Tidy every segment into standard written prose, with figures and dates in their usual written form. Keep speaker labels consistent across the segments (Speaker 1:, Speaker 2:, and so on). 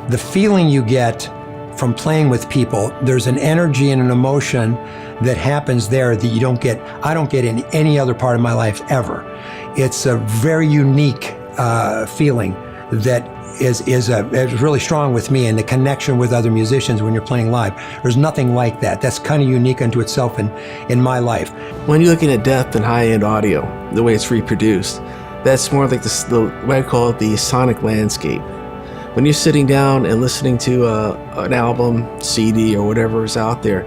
Speaker 1: the feeling you get from playing with people, there's an energy and an emotion that happens there that I don't get in any other part of my life ever. It's a very unique feeling that is really strong with me, and the connection with other musicians when you're playing live. There's nothing like that. That's kind of unique unto itself in my life.
Speaker 2: When you're looking at depth and high-end audio, the way it's reproduced, that's more like what I call it the sonic landscape. When you're sitting down and listening to an album, CD, or whatever is out there,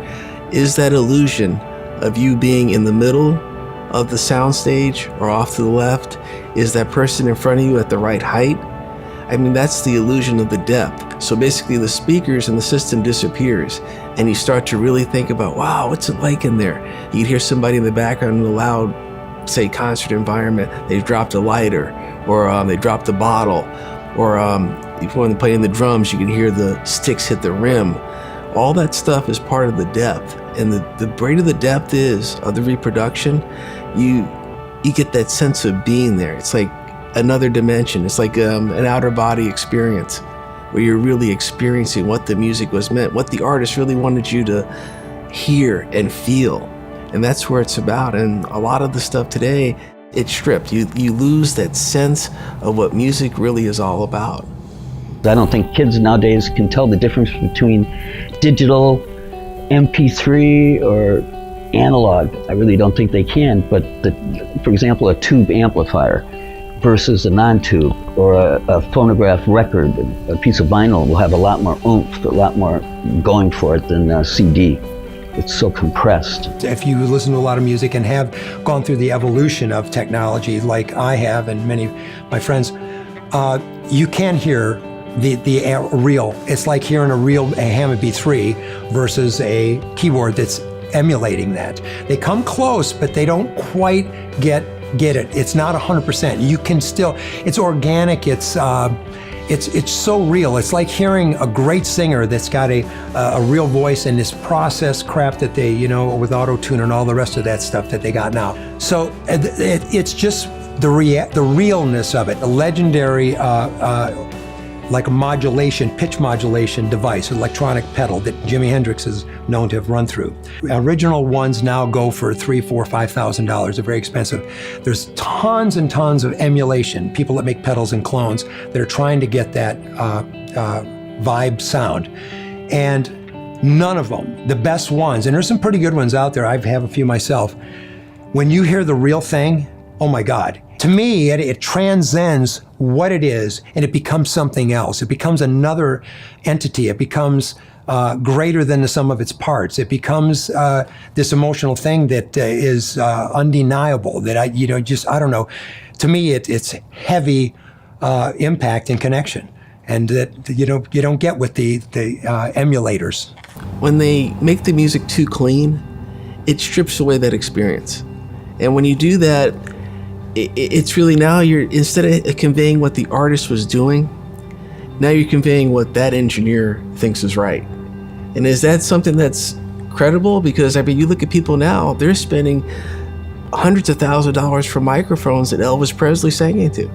Speaker 2: is that illusion of you being in the middle of the soundstage or off to the left? Is that person in front of you at the right height? I mean, that's the illusion of the depth. So basically the speakers and the system disappears, and you start to really think about, wow, what's it like in there? You can hear somebody in the background in a loud, say, concert environment. They've dropped a lighter, or they dropped a bottle, or when they're playing the drums, you can hear the sticks hit the rim. All that stuff is part of the depth. And the greater the depth is of the reproduction, you get that sense of being there. It's like another dimension. It's like an outer body experience where you're really experiencing what the music was meant, what the artist really wanted you to hear and feel. And that's where it's about. And a lot of the stuff today, it's stripped. You lose that sense of what music really is all about.
Speaker 3: I don't think kids nowadays can tell the difference between digital, MP3, or analog. I really don't think they can, but for example, a tube amplifier versus a non-tube, or a phonograph record, a piece of vinyl will have a lot more oomph, a lot more going for it than a CD. It's so compressed.
Speaker 1: If you listen to a lot of music and have gone through the evolution of technology like I have and many of my friends, you can hear the real. It's like hearing a Hammond B3 versus a keyboard that's emulating that. They come close, but they don't quite get it. It's not 100%. You can still, it's organic, it's so real. It's like hearing a great singer that's got a real voice, and this processed crap that they, with auto-tune and all the rest of that stuff that they got now. So it's just the realness of it, a legendary like a pitch modulation device, electronic pedal that Jimi Hendrix is known to have run through. Original ones now go for $3,000, $4,000, $5,000. They're very expensive. There's tons and tons of emulation, people that make pedals and clones that are trying to get that vibe sound. And none of them, the best ones, and there's some pretty good ones out there, I have a few myself, when you hear the real thing, oh my God. To me, it transcends what it is, and it becomes something else. It becomes another entity. It becomes greater than the sum of its parts. It becomes this emotional thing that is undeniable, that I don't know. To me, it's heavy impact and connection, and that you don't get with the emulators.
Speaker 2: When they make the music too clean, it strips away that experience. And when you do that, it's really now instead of conveying what the artist was doing, now you're conveying what that engineer thinks is right. And is that something that's credible? Because you look at people now, they're spending hundreds of thousands of dollars for microphones that Elvis Presley sang into,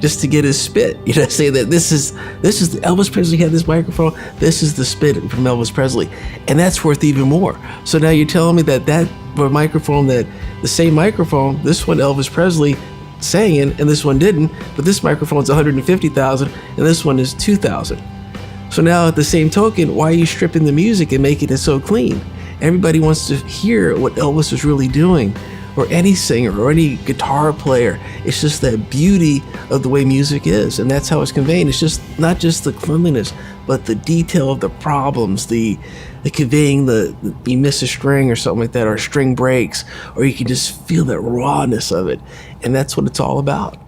Speaker 2: just to get his spit. Say that this is Elvis Presley had this microphone, this is the spit from Elvis Presley, and that's worth even more. So now you're telling me that microphone, the same microphone, this one Elvis Presley sang in, and this one didn't, but this microphone's $150,000 and this one is $2,000. So now at the same token, why are you stripping the music and making it so clean? Everybody wants to hear what Elvis was really doing, or any singer or any guitar player. It's just that beauty of the way music is, and that's how it's conveyed. It's just not just the cleanliness, but the detail of the problems, the conveying you miss a string or something like that, or a string breaks, or you can just feel that rawness of it, and that's what it's all about.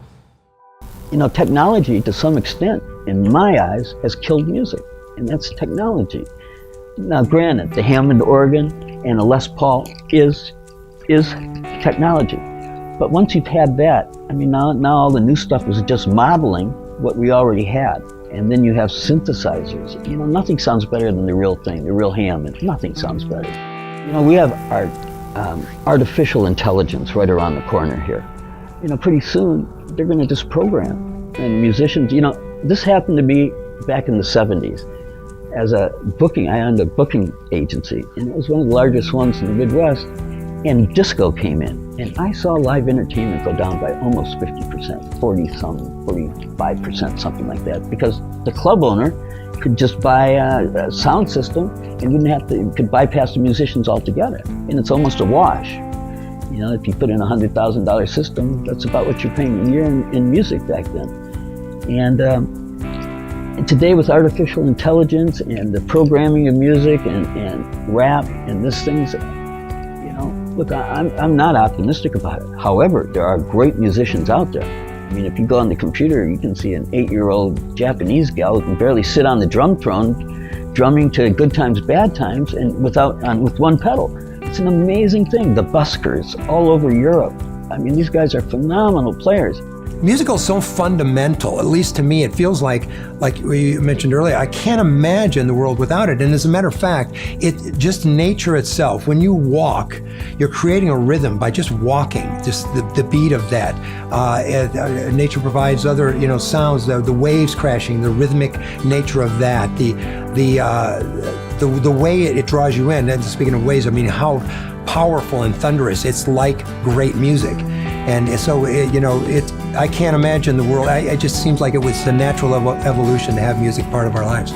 Speaker 3: Technology, to some extent, in my eyes, has killed music, and that's technology. Now, granted, the Hammond organ and a Les Paul is technology, but once you've had that, now all the new stuff is just modeling what we already had, and then you have synthesizers. Nothing sounds better than the real thing, the real Hammond. Nothing sounds better. We have our artificial intelligence right around the corner here. Pretty soon they're going to just program, and musicians. This happened to be back in the 70s. As a booking, I owned a booking agency, and it was one of the largest ones in the Midwest, and disco came in. And I saw live entertainment go down by almost 50%, 45%, something like that, because the club owner could just buy a sound system and could bypass the musicians altogether. And it's almost a wash. You know, if you put in a $100,000 system, that's about what you're paying a year in music back then. And today with artificial intelligence and the programming of music and rap and these things, you know, look, I'm not optimistic about it. However, there are great musicians out there. I mean, if you go on the computer, you can see an 8-year-old Japanese gal who can barely sit on the drum throne, drumming to Good Times, Bad Times, and with one pedal. It's an amazing thing. The buskers all over Europe. I mean, these guys are phenomenal players.
Speaker 1: Musical is so fundamental, at least to me. It feels like you mentioned earlier, I can't imagine the world without it. And as a matter of fact, it just nature itself. When you walk, you're creating a rhythm by just walking, just the beat of that. Nature provides other, you know, sounds, the waves crashing, the rhythmic nature of that, the way it draws you in. And speaking of waves, I mean, how powerful and thunderous. It's like great music. And so, I can't imagine the world. It just seems like it was the natural evolution to have music part of our lives.